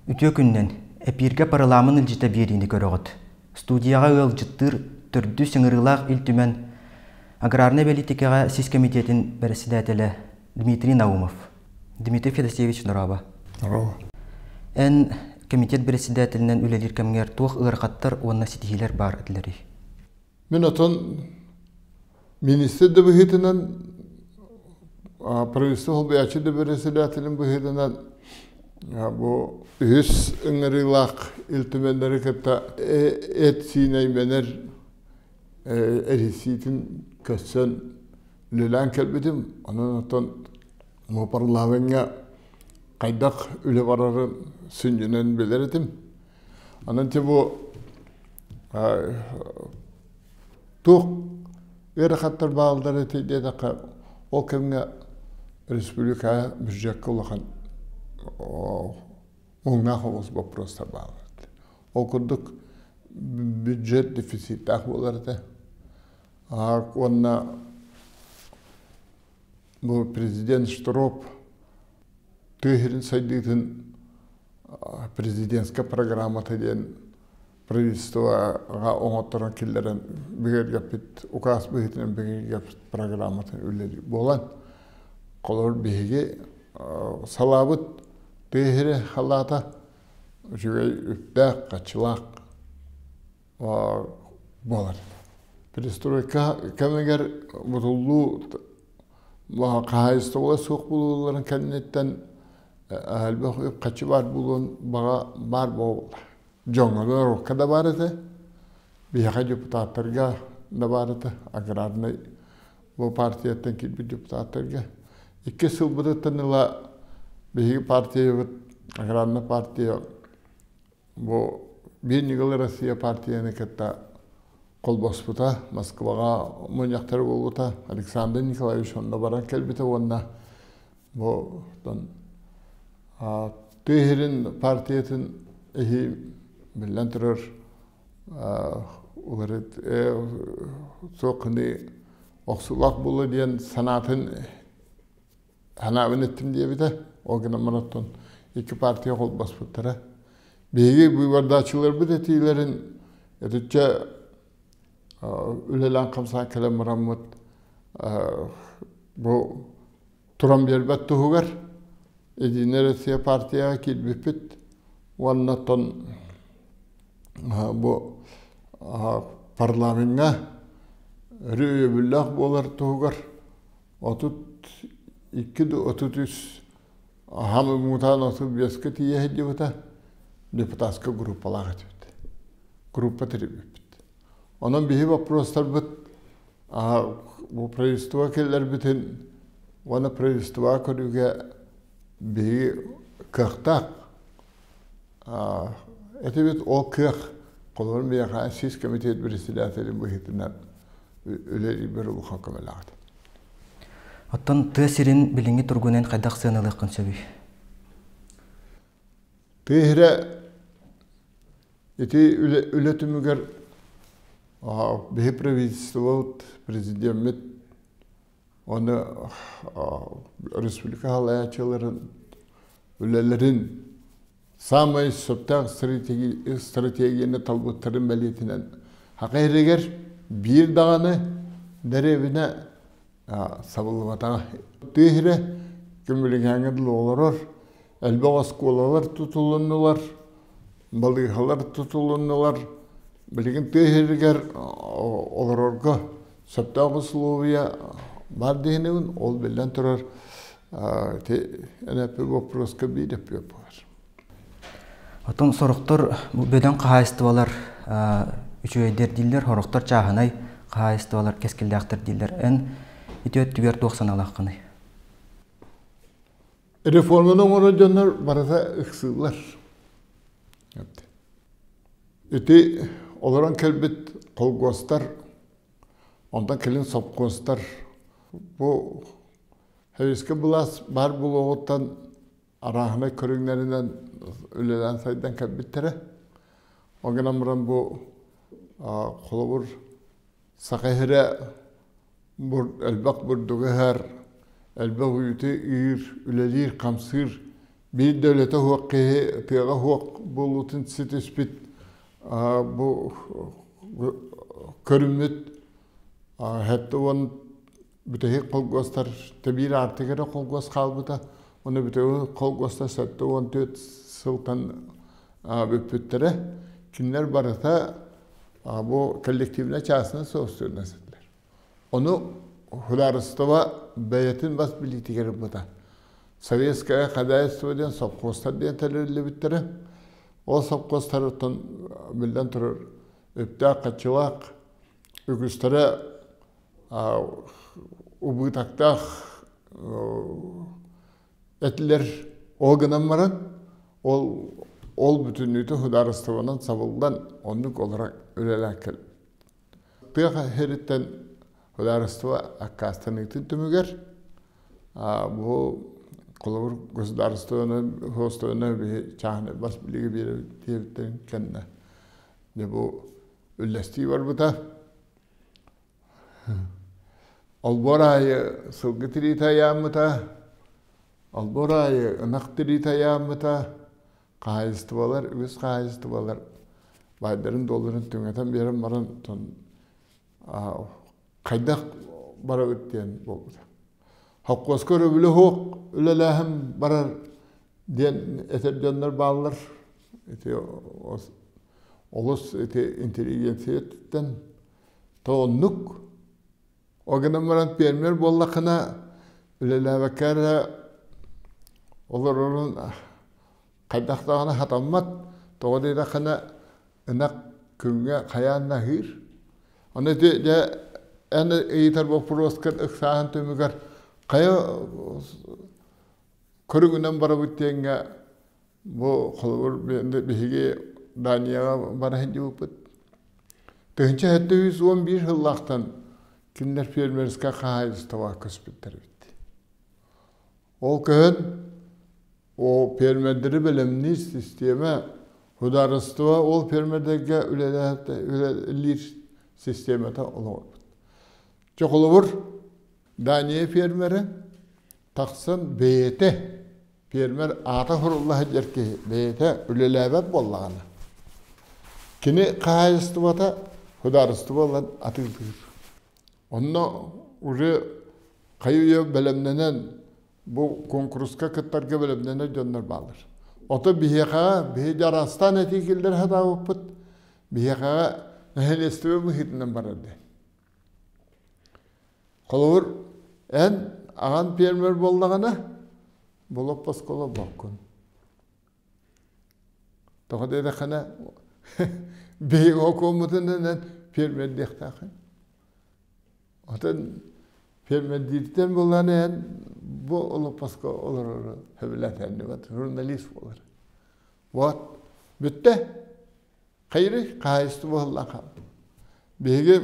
Үтө күннен эпирге параламын ылжыта берини көрөгөт. Студияга ылжыттыр төрдү сыңырылак илтүмен аграрный политикага сис комитетин председателе Дмитрий Наумов. Дмитрий Федосеевич Нурова. Эн комитет председателинен үлелир кемгер тух ыркаттар онна ситихилер бар этлери. Мен отон министр де быхытынан правительство холбаячы де председателин быхытынан bu üs ыңырылак илтүмендери кытта эт синейменер эриситин көссөн үлелен келбедим. Анан отон му парламентга кайдак үле барарын сүнжүнөн билердим. Анан бу тук эрхаттар баалдары тедедака ол кемге республика бюджетке улахан оңнақ олыс вопростар бағылады. Ол күрдік бюджет дефицит ақ боларды. Онна бұл президент Штроп түйірін сайдығын президентске программаты ден правительствоға оңаттырын келдерін бігерге бит, указ бігетінен бігерге бит программатын өлері болан. Қолыр бігеге салабыт түйірі халата жүгей үптәк, қачылақ болар. Перестройка кәмегер бұтылу қағайысты ола соқ болуларын кәнеттен әлбәқ өп қачы бар болуын баға бар болды. Жоңғалар оққа да бар еді, бияға депутаттарға да бар еді, аграрный бұл партияттен келбі депутаттарға. 2 сыл бұдыттан ұла бияғы партия, аграрный партия, бұл Бенігілі Россия партияны кәтті қолбос бұта, Москваға мұнияқтары бол бұта, Александр Николаевич онда баран келбіті онда бұл түйірін партиятын әйі білен тұрыр соқыны оқсулақ болы дейін санатын ханабын еттім дей біді. О күні мұнаттың 2 партия қолбос бұттары. Бейге бұйвардачылар бұд етейлерін әдетче үлелен қамсан кәлі мұраммыд бұл тұрам бербәт тұғығар Единая Россия партияға келбеппет. Оннаттан бұл парламентға рөйе бүлләқ болар тұғығар 32-33 хамы мұтан 35-ке тие хеде бұта депутатская группалаға тепті. Группа теребеппет. Онан бейі вопростар бұд бұл правительство келер бітін оны правительство көріге бейі кықтақ әтебет ол кық қолырын бейіға 6 комитет председателін бұхетінен өлері бір ұлған көмелағды. Оттан тәсірін біліңі тұргунен қайдақ сыналыққын сөбі? Тәйірі еті үлетімігер бейі правительстволт, президент оны республика халаячыларын үлелерін самай сөптәқ стратегияны талбыттарын бәлетінен хақайрегер бір дағаны дәребіне сабылыватаға. Түйірі көмілік әңгірлі оларыр, әлбәқ асколалар тұтылынылар, балығалар тұтылынылар, білген түйірігер оларырға сөптәқ ұсылуыя бар дейінеуін, ол білден тұрар әнәпі вопроска бейдеп өпілер. Отын сұрықтыр бөден қағайыстывалар үшөйдер дейлер, хорықтар чағынай қағайыстывалар кескілдіқтір дейлер. Ән үтөт түгер 90 алаққыны. Реформаның оранжандар барада ұқсылар. Үті оларан кәлбет қолғостар, ондан келін сопқостар. Бұл әвеске бұлас бар бұл оғыттан арағына көріңлерінен үлелен сайдан кәлбеттері. Оған амыран бұл қолы бұр сақайыры әлбақ бұрдығы әр, әлбақ үйті үйір, үлелер, қамсыр, bir devlete hukkı tığga hukk bulutun sitüspit bu körümmüt hatta on bütühü kolgostar tabir artıgara kolgos kalbıda onu bütühü kolgostar sattı on tüt sultan büpüttere kimler barata bu kollektivine çağısına soğustuğuna sattılar. Onu Hularistova beyetin bas bilitigeri buda. Sovetskaya Kadayevstvo diyen sopkostar diyen telirli bittere. O sopkostarıtın bilden turur. Öptağ kaçıvaq, öküstere ubıtaktağ etler oğunan varan, ol bütünlüğü Hularistovanın savuldan onluk olarak ülelakil. Tığa heritten Hularistova akkastanıktın tümüger. Bu Kolabur Gosdarstovanın hostuna bir çağını bas bilgi bir diyebilirim kendine. Ne bu üllestiği var bu da. Alborayı sılgıtırita yağmıta, alborayı ınaktırita yağmıta, kahayıstıvalar, üz kahayıstıvalar. Baydarın doların tüngeten bir yerim varan kaydak bara öttiyen oldu. Hakkoskor öbülü hok, ülelahim barar diyen etercanlar bağlılar. Olus inteligensiyetten toğunluk. O günden varan permer bollakına ülelah bakara olur onun kaydaktağına hatammat. Toğdayda kına ınak künge kayanna hir. Onu de en eğitar bu proskar ıksağın tümügar kaya körüngünden bara büttiğenge bu kolur bihigi Daniyaga bara hindi uput. Tığınca hatta 111 yıllaktan kimler fermerska kahayıstava köspütteri bitti. O köyün o fermerderi bilimli sisteme Hudaristova ol fermerdege ülelir sisteme ta olur. Çok olur. Daniye fermeri taksın beyete fermer ata hurullah derki beyete ülelebet bollağına. Kini kahayıstıvata Hudaristova olan atıldır. Onunla uri kayıya belemlenen bu konkurska kıtlarga belemlenen dönler bağlar. Ota biheka bihicarastan etikildir hada uput biheka nehelestive muhitinden barardı. Kolur en ağan fermer bollağına bolup baskola bakın. Toğa dedi kana bey hukumatından fermer dehtakın. Otan fermer dikten bolan en bu olup basko olur hevlaten vat jurnalist olur. Vat bitti. Hayri kahayıstı bollağa. Beyge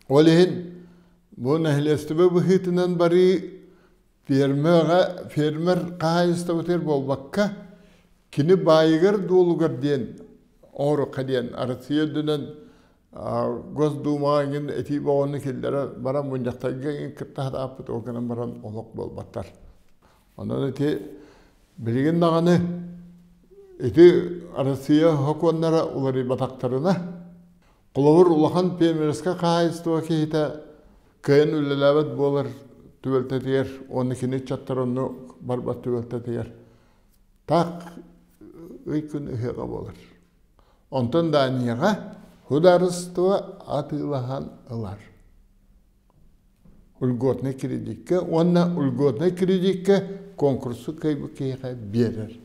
olehin bu nehlestibe bu hitinden bari fermer kahayıstı boter bolbakka kini bayıgar dolugar diyen oru kadiyen arasıya dönen göz dumağın eti bağını killere baran buncaktağı kıtta hada apıt organan baran oluk bolbattar. Ondan eti bilgin dağını eti arasıya hokonlara uları bataktarına kulağır ulakan fermerska kahayıstı vaki hita kayın ülelabet bolar tüveltetiyer, onu kini çattar onu barbat tüveltetiyer. Tak öykün ühega bolar. Ondan Daniyaga Hudaristova atılahan ılar. Ulgotna kiredikke, onna ulgotna kiredikke konkursu kaybı keyga berer.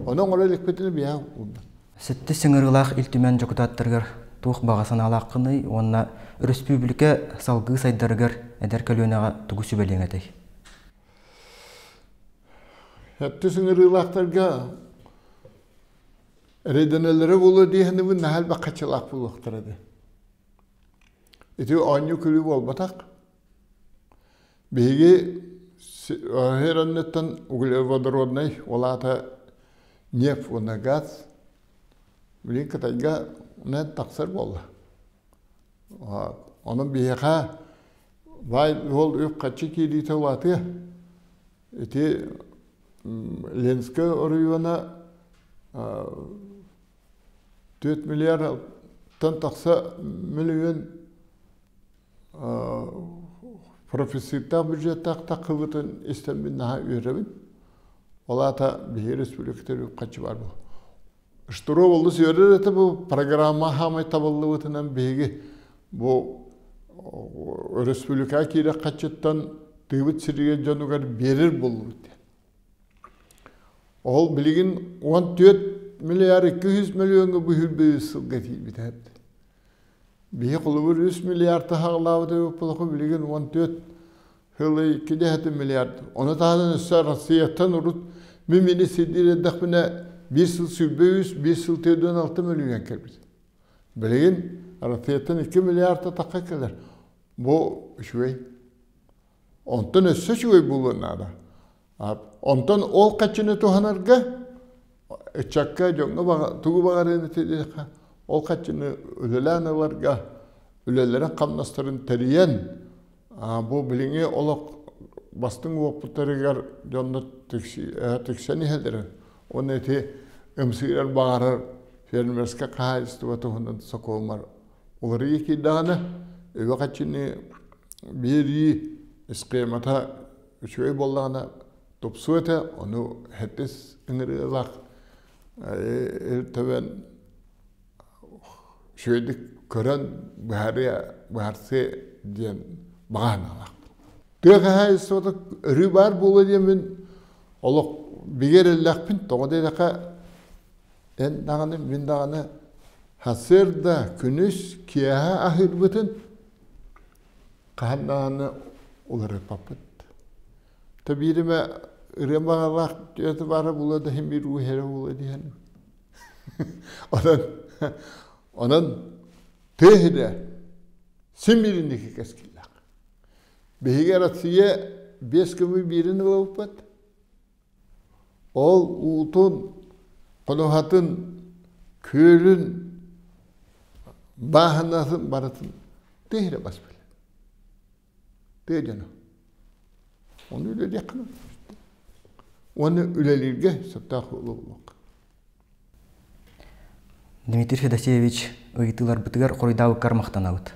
Onun ola lekbetini biya oldu. Сетті сіңірғылақ үлтімен жүкітаттырғыр туық бағасын алаққыны, онна республика салғы сайдарығыр әдер көлуінаға тұғы сүбелең әтей. Сетті сіңірғылақтарға Redenelere bulu diyeni bu nahal bakıçılak buluqtırdı. Eti anyu külü bol batak. Begi her annetten uglevodorodnay olata nef ona gaz. Bilin katayga ne taksar bolla. Onun biha vay yol öp kaçı kili tevlatı. Eti Ленская района 4 миллиард тақса миллион профессионал бюджеттақ тақыбытын істемін наға үйребін. Олата бейі республикатары қачы бар бұл. Штуру болды сөйрер еті бұл программа хамай табылды бұтынан бейгі бұл республика кейді қачыттан түйбіт сірген жонуғар берір болды бұтты. Ол білген 14 миллиард 200 миллионға бұхыл бейі сылға тейбіт әбді. Бейі құлы бір 3 миллиардты хағылауды өпілігі білген 14 хылы 2 миллиард. Оны тағынан үсі Россияттан ұрыт мемені седер едіқ біна 1 жыл сүрбейіз, 5 жыл теуден 6 миллион кәрбіз. Білген Россияттан 2 миллиардты таққа келер. Бұл үшуей. Онтан өсі шуей болуын ада. Онтан ол қачыны туғанарға үтчакка жоңға туғы бағарыны тедеқа. Ол қачыны үлелән оларға, үлелерін қамнастырын тәріен, бұл біліңе олық бастың оқпыттарығар жоңда тіксәні әлдерін. Оны әте өмсігер бағарыр, фермерске қағайысты баты ғындан соқолмар. Олары еке дағаны, өйі қачыны бері ісқиямата үшөй болдағына топсу әті, оны әттес үңірілақ әртәуен шөйдік көрін бұхарсы ден баған алақ. Түйеқі хайысы ода үрі бар болы демен олық бігер әлләқпін, тоғыда едіқа ән дағаны, мен дағаны хасырда күніс кияға ахыр бұтын қаған дағаны олар өпапыд. Табиріме үрен бағалақ өті бары болады, hem bir ұхері болады дегені. Onun tehide simirindeki keskillak. Behiger atsiye 5 kimi birini olapat. Ol uutun, konuhatın, köylün, bahanasın, baratın tehide basbele. Tehidene. Onu öyle yakınım. Onu ülelirge sattaqı oluluk. Дмитрий Федосеевич ыйтылар бытыгар коройдагы кармактанабыт.